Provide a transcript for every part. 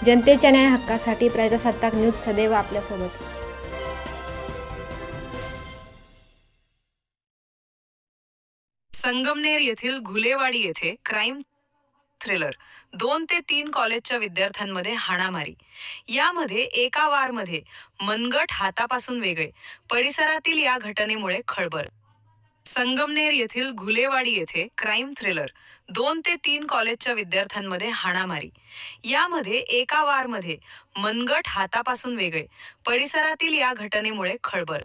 जनतेच्या न्याय हक्कासाठी प्रजासत्ताक न्यूज सदैव आपल्यासोबत। संगमनेर येथील घुलेवाडी येथे क्राईम थ्रिलर 2 ते 3 कॉलेजच्या विद्यार्थ्यांमध्ये हाणामारी। यामध्ये एका वारमध्ये मनगट हातापासून वेगळे, परिसरातील या घटनेमुळे खळबळ। संगमनेर येथील घुलेवाडी येथे क्राईम थ्रिलर 2 ते 3 कॉलेजच्या विद्यार्थ्यांमध्ये हाणामारी। यामध्ये एका वारमध्ये मनगट हातापासून वेगळे, परिसरातील या घटनेमुळे खळबळ।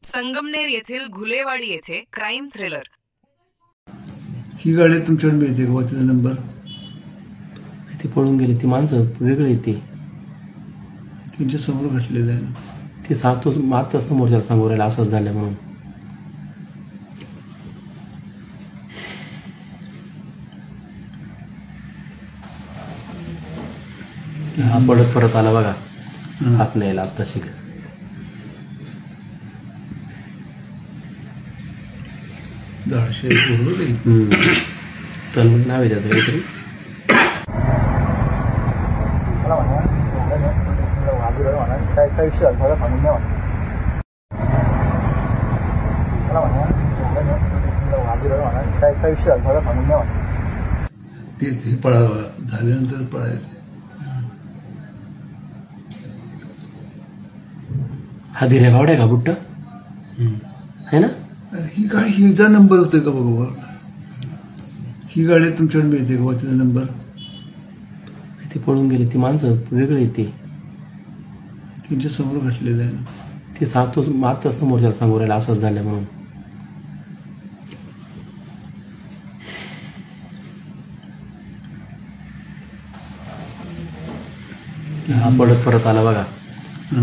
संगमनेर येथील घुलेवाडी येथे क्राईम थ्रिलर। ही गाडी तुमच्याकडे मिळते का तिचा नंबर? ती पळून गेली, ती माणसं वेगळी येते, त्यांच्या समोर घटलेलं आहे ना ती सांगतो मारता समोरच्या सांगू राहिला असंच झालं म्हणून। हा पडत परत आला बघा, हात नाही लागता शिक। धाडशे बरोबर आहे। तन्मय नाव आहे त्याचं काहीतरी। तेच हे पळावं झाल्यानंतर पळायचं। हा धीरे गावडा आहे का बुट्टा है ना? ही गाडी हिचा नंबर होतोय का बघा, ही गाडी तुमच्याकडे मिळते का तिचा नंबर? ती पळून गेली, ती माणसं वेगळी येते, त्यांच्या समोर घटलेलं आहे ना ती सांगतो मारता समोरच्या सांगू राहिला असंच झालं म्हणून। हा पडत परत आला बघा,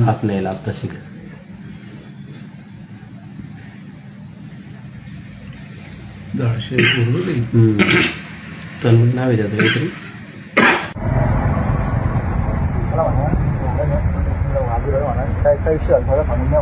हात नाही लागता शिक। धाडशे बरोबर आहे। तन्मय नाव आहे त्याचं काहीतरी। काय विषय झाला सांगून द्या.